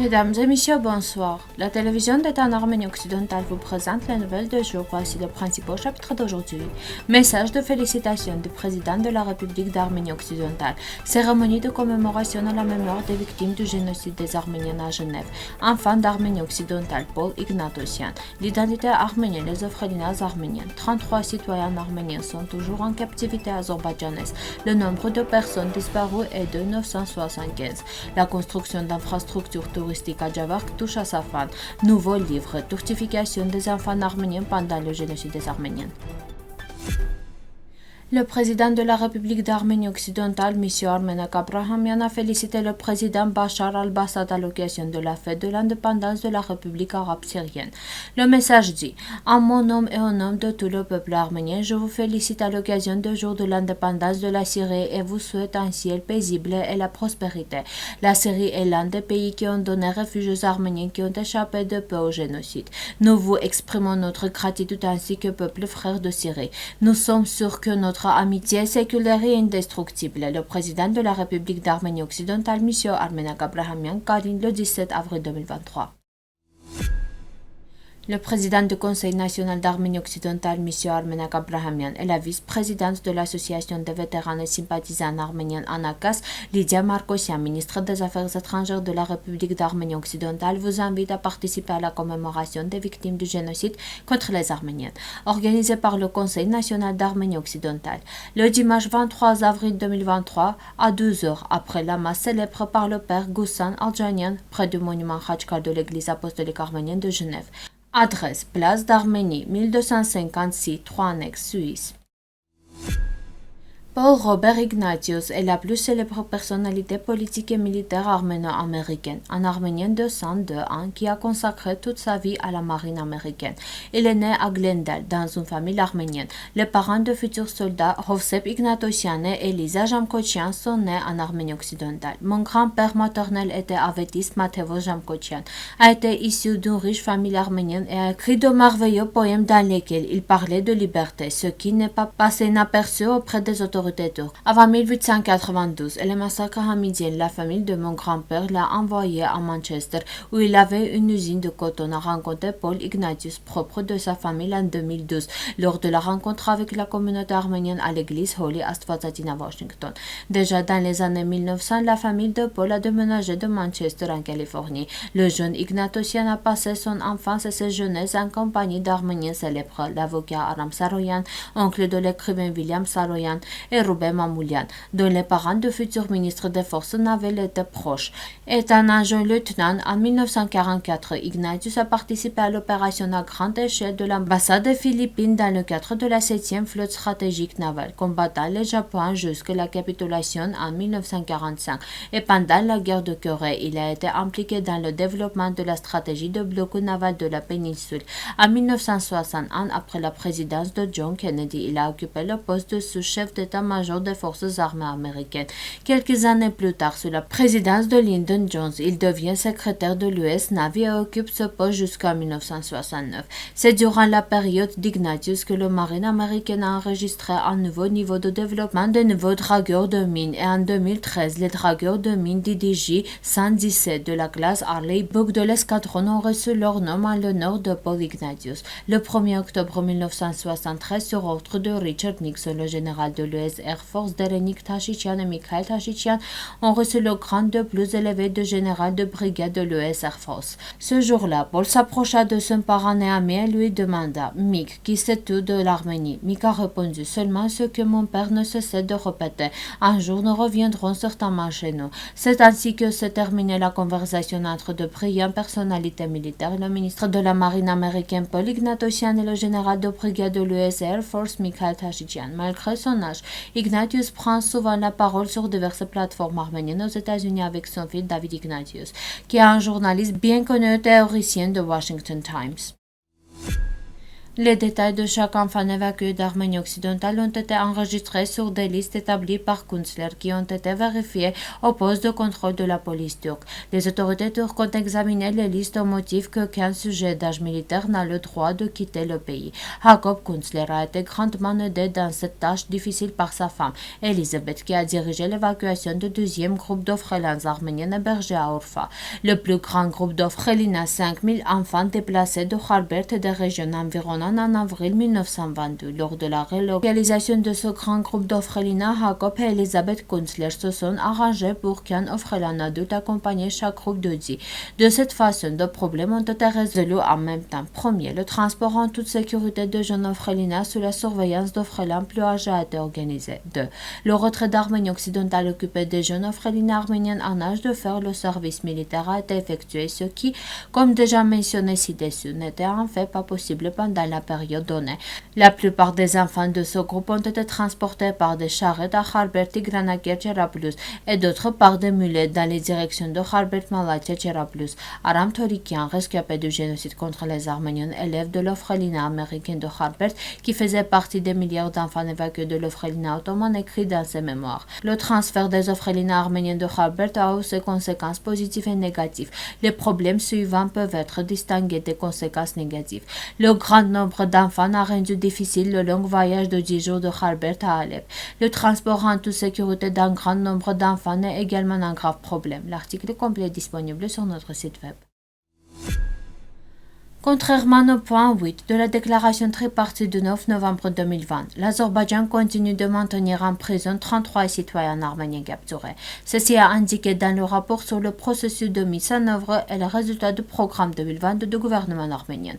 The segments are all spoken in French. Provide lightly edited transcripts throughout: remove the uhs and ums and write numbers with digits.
Mesdames et messieurs, bonsoir. La télévision d'État en Arménie occidentale vous présente les nouvelles de jour. Voici le principal chapitre d'aujourd'hui. Message de félicitations du président de la République d'Arménie occidentale. Cérémonie de commémoration à la mémoire des victimes du génocide des Arméniens à Genève. Enfant d'Arménie occidentale, Paul Ignatossian. L'identité arménienne, les orphelinats arméniennes. 33 citoyens arméniens sont toujours en captivité azerbaïdjanaise. Le nombre de personnes disparues est de 975. La construction d'infrastructures touristique à Javark touche à sa fin. Nouveau livre, Touristification des enfants arméniens pendant le génocide des Arméniens. Le président de la République d'Arménie occidentale, M. Armenak Abrahamian, a félicité le président Bachar al-Assad à l'occasion de la fête de l'indépendance de la République arabe syrienne. Le message dit « En mon nom et au nom de tout le peuple arménien, je vous félicite à l'occasion du jour de l'indépendance de la Syrie et vous souhaite un ciel paisible et la prospérité. La Syrie est l'un des pays qui ont donné refuge aux Arméniens qui ont échappé de peu au génocide. Nous vous exprimons notre gratitude ainsi que peuple frère de Syrie. Nous sommes sûrs que notre amitié séculaire et indestructible. Le président de la République d'Arménie occidentale, M. Armenak Abrahamian, Karine, le 17 avril 2023. Le président du Conseil national d'Arménie occidentale, M. Armenak Abrahamian, et la vice-présidente de l'Association des vétérans et sympathisants arméniens ANACAS, Lydia Markosyan, ministre des Affaires étrangères de la République d'Arménie occidentale, vous invite à participer à la commémoration des victimes du génocide contre les Arméniens, organisée par le Conseil national d'Arménie occidentale. Le dimanche 23 avril 2023, à 12 heures après la masse célèbre par le père Goussan Aldjanian, près du monument Khachkar de l'église apostolique arménienne de Genève. Adresse, place d'Arménie, 1256, 3 annexe, Suisse. Paul Robert Ignatius est la plus célèbre personnalité politique et militaire arméno-américaine, un Arménien de 102 ans qui a consacré toute sa vie à la marine américaine. Il est né à Glendale, dans une famille arménienne. Les parents de futurs soldats, Hovsep Ignatossian et Elisa Jamkochian, sont nés en Arménie occidentale. Mon grand-père maternel était Avetis Matevos Jamkochian, a été issu d'une riche famille arménienne et a écrit de merveilleux poèmes dans lesquels il parlait de liberté, ce qui n'est pas passé inaperçu auprès des autorités. Avant 1892 et le massacre hamidien, la famille de mon grand-père l'a envoyé à Manchester où il avait une usine de coton à rencontrer Paul Ignatius, propre de sa famille en 2012, lors de la rencontre avec la communauté arménienne à l'église Holy Astvatzatin à Washington. Déjà dans les années 1900, la famille de Paul a déménagé de Manchester en Californie. Le jeune Ignatossian a passé son enfance et sa jeunesse en compagnie d'Arméniens célèbres, l'avocat Aram Saroyan, oncle de l'écrivain William Saroyan, et Rouben Mamoulian, dont les parents de futurs ministres des Forces navales étaient proches. Étant un jeune lieutenant, en 1944, Ignatius a participé à l'opération à grande échelle de l'ambassade des Philippines dans le cadre de la 7e flotte stratégique navale, combattant le Japon jusqu'à la capitulation en 1945. Et pendant la guerre de Corée, il a été impliqué dans le développement de la stratégie de blocus naval de la péninsule. En 1961, après la présidence de John Kennedy, il a occupé le poste de sous-chef d'état-major des forces armées américaines. Quelques années plus tard, sous la présidence de Lyndon Johnson, il devient secrétaire de l'US Navy et occupe ce poste jusqu'en 1969. C'est durant la période d'Ignatius que le marine américaine a enregistré un nouveau niveau de développement de nouveaux dragueurs de mine et en 2013, les dragueurs de mine DDJ 117 de la classe Harley Book de l'escadron ont reçu leur nom en l'honneur de Paul Ignatius. Le 1er octobre 1973, sur ordre de Richard Nixon, le général de l'US Air Force, Derenik Tashichian et Mikhail Tashichian ont reçu le grade le plus élevé de général de brigade de l'US Air Force. Ce jour-là, Paul s'approcha de son parent et ami et lui demanda « Mick, qui sais-tu de l'Arménie ?» Mick a répondu « Seulement ce que mon père ne cessait de répéter. Un jour, nous reviendrons certainement chez nous. » C'est ainsi que s'est terminée la conversation entre deux brillantes personnalités militaires, le ministre de la Marine américaine Paul Ignatossian et le général de brigade de l'US Air Force Mikhail Tashichian. Malgré son âge, Ignatius prend souvent la parole sur diverses plateformes arméniennes aux États-Unis avec son fils David Ignatius, qui est un journaliste bien connu et théoricien de Washington Times. Les détails de chaque enfant évacué d'Arménie occidentale ont été enregistrés sur des listes établies par Kunstler qui ont été vérifiées au poste de contrôle de la police turque. Les autorités turques ont examiné les listes au motif qu'aucun sujet d'âge militaire n'a le droit de quitter le pays. Jakob Kunstler a été grandement aidé dans cette tâche difficile par sa femme, Elisabeth, qui a dirigé l'évacuation du deuxième groupe d'orphelins arméniens hébergés à Urfa. Le plus grand groupe d'orphelins, 5000 enfants déplacés de Kharbert et des régions environnantes en avril 1922. Lors de la relocalisation de ce grand groupe d'orphelinats, Jacob et Elisabeth Kunstler se sont arrangés pour qu'un orphelin adulte accompagne chaque groupe de 10. De cette façon, deux problèmes ont été résolus en même temps. Premier, le transport en toute sécurité de jeunes orphelinats sous la surveillance d'orphelins plus âgés a été organisé. 2. Le retrait d'Arménie occidentale occupé des jeunes orphelinats arméniens en âge de faire le service militaire a été effectué, ce qui, comme déjà mentionné ci-dessus, n'était en fait pas possible pendant la période donnée. La plupart des enfants de ce groupe ont été transportés par des charrettes à Kharbert, Tigranakert, Tcherablus et d'autres par des mulets dans les directions de Kharbert, Malatya, Tcherablus. Aram Torikian, rescapé du génocide contre les Arméniens, élève de l'orphelinat américain de Kharbert, qui faisait partie des milliards d'enfants évacués de l'orphelinat ottoman, écrit dans ses mémoires. Le transfert des orphelinats arméniens de Kharbert a eu ses conséquences positives et négatives. Les problèmes suivants peuvent être distingués des conséquences négatives. Le grand nombre d'enfants a rendu difficile le long voyage de 10 jours de Kharbert à Alep. Le transport en toute sécurité d'un grand nombre d'enfants est également un grave problème. L'article complet est disponible sur notre site web. Contrairement au point 8 de la déclaration tripartite du 9 novembre 2020, l'Azerbaïdjan continue de maintenir en prison 33 citoyens arméniens capturés. Ceci est indiqué dans le rapport sur le processus de mise en œuvre et les résultats du programme 2022 du gouvernement arménien.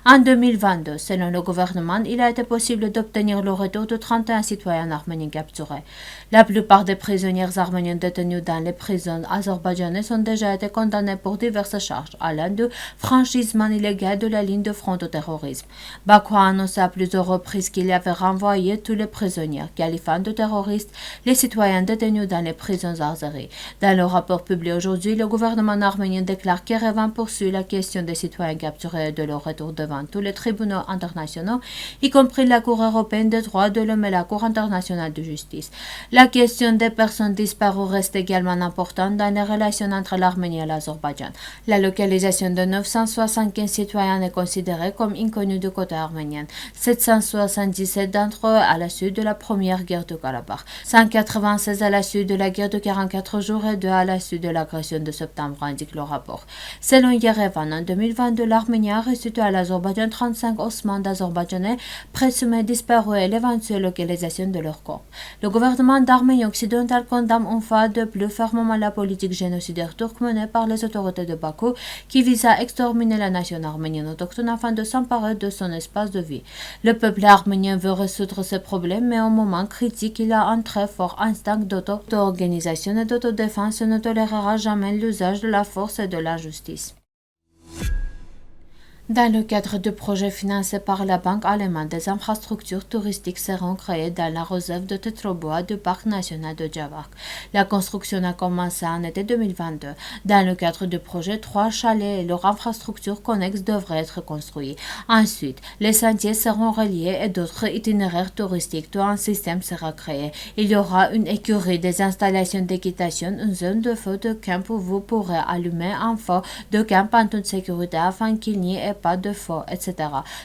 En 2022, selon le gouvernement, il a été possible d'obtenir le retour de 31 citoyens arméniens capturés. La plupart des prisonniers arméniens détenus dans les prisons azerbaïdjanaises ont déjà été condamnés pour diverses charges, allant du franchissement illégal de la ligne de front au terrorisme. Bakou a annoncé à plusieurs reprises qu'il avait renvoyé tous les prisonniers qualifiant de terroristes les citoyens détenus dans les prisons azéries. Dans le rapport publié aujourd'hui, le gouvernement arménien déclare qu'Erevan poursuit la question des citoyens capturés et de leur retour devant tous les tribunaux internationaux, y compris la Cour européenne des droits de l'homme et la Cour internationale de justice. La question des personnes disparues reste également importante dans les relations entre l'Arménie et l'Azerbaïdjan. La localisation de 975 citoyens est considérée comme inconnue du côté arménien. 777 d'entre eux à la suite de la première guerre de Karabakh, 196 à la suite de la guerre de 44 jours et 2 à la suite de l'agression de septembre, indique le rapport. Selon Yerevan, en 2022, l'Arménie a restitué à l'Azerbaïdjan 35 ossements d'Azerbaïdjanais présumés disparus et l'éventuelle localisation de leurs corps. Le gouvernement d'Arménie occidentale condamne une fois de plus fermement la politique génocidaire turque menée par les autorités de Bakou qui vise à exterminer la nation arménienne autochtone afin de s'emparer de son espace de vie. Le peuple arménien veut résoudre ces problèmes, mais au moment critique, il a un très fort instinct d'auto-organisation et d'autodéfense et ne tolérera jamais l'usage de la force et de la justice. Dans le cadre du projet financé par la Banque allemande, des infrastructures touristiques seront créées dans la réserve de Tetroboa du Parc national de Jawak. La construction a commencé en été 2022. Dans le cadre du projet, 3 chalets et leurs infrastructures connexes devraient être construits. Ensuite, les sentiers seront reliés et d'autres itinéraires touristiques dont un système sera créé. Il y aura une écurie, des installations d'équitation, une zone de feu de camp où vous pourrez allumer un feu de camp en toute sécurité afin qu'il n'y ait pas de feu, etc.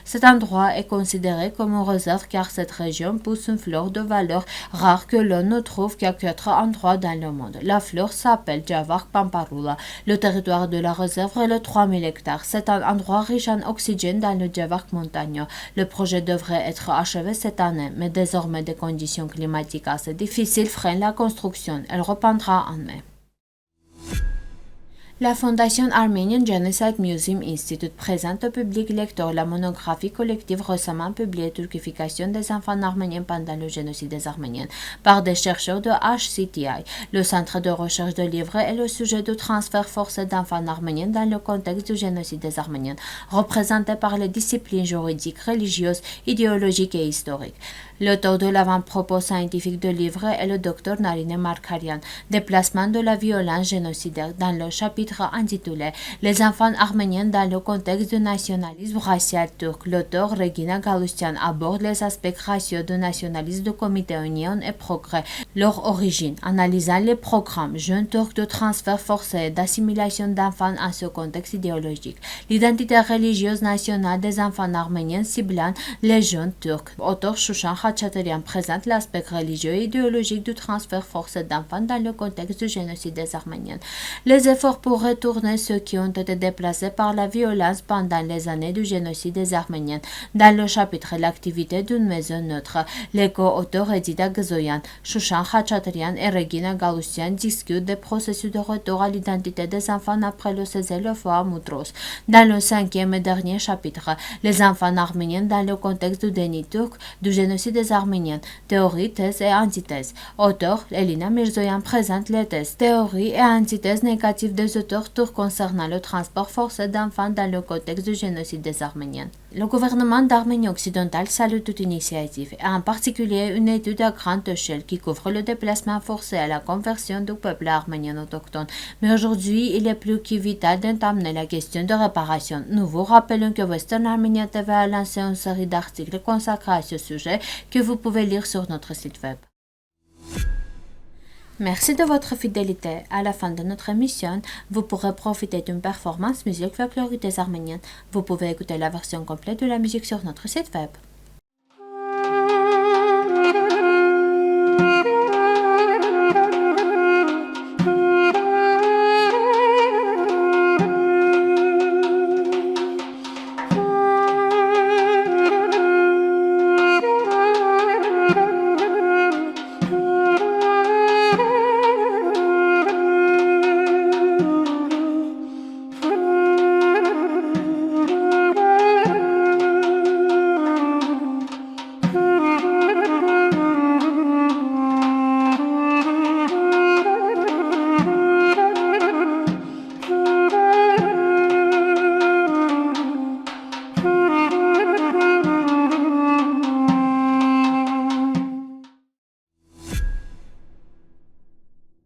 Cet endroit est considéré comme une réserve car cette région pousse une fleur de valeur rare que l'on ne trouve qu'à 4 endroits dans le monde. La fleur s'appelle Jawak Pamparula. Le territoire de la réserve est de 3000 hectares. C'est un endroit riche en oxygène dans le Jawak montagneux. Le projet devrait être achevé cette année, mais désormais des conditions climatiques assez difficiles freinent la construction. Elle reprendra en mai. La Fondation Armenian Genocide Museum Institute présente au public lecteur la monographie collective récemment publiée Turkification des enfants arméniens pendant le génocide des Arméniens par des chercheurs de HCTI. Le centre de recherche de livres est le sujet du transfert forcé d'enfants arméniens dans le contexte du génocide des Arméniens, représenté par les disciplines juridiques, religieuses, idéologiques et historiques. L'auteur de l'avant-propos scientifique du livre est le Dr Narine Markarian, Déplacement de la violence génocidaire, dans le chapitre chapitre intitulé Les enfants arméniens dans le contexte du nationalisme racial turc. L'auteur Regina Galustian aborde les aspects raciaux du nationalisme du comité Union et Progrès, leur origine, analysant les programmes jeunes turcs de transfert forcé et d'assimilation d'enfants en ce contexte idéologique. L'identité religieuse nationale des enfants arméniens ciblant les jeunes turcs. Auteur Shushan Khachatryan présente l'aspect religieux et idéologique du transfert forcé d'enfants dans le contexte du génocide des Arméniens. Les efforts pour retourner ceux qui ont été déplacés par la violence pendant les années du génocide des Arméniens. Dans le chapitre L'activité d'une maison neutre, les co-auteurs Edita Gzoyan, Shushan Khachatryan et Regina Galustian discutent des processus de retour à l'identité des enfants après le cessez-le-feu à Moudros. Dans le cinquième et dernier chapitre, les enfants arméniens dans le contexte du déni turc du génocide des Arméniens, théorie, thèse et antithèse. Auteur Elina Mirzoyan présente les thèses, théorie et antithèse négatives des auteurs turcs concernant le transport forcé d'enfants dans le contexte du génocide des Arméniens. Le gouvernement d'Arménie occidentale salue toute initiative, et en particulier une étude à grande échelle qui couvre le déplacement forcé et la conversion du peuple arménien autochtone. Mais aujourd'hui, il est plus que vital d'entamer la question de réparation. Nous vous rappelons que Western Armenia TV a lancé une série d'articles consacrés à ce sujet que vous pouvez lire sur notre site web. Merci de votre fidélité. À la fin de notre émission, vous pourrez profiter d'une performance musique folklorique arménienne. Vous pouvez écouter la version complète de la musique sur notre site web.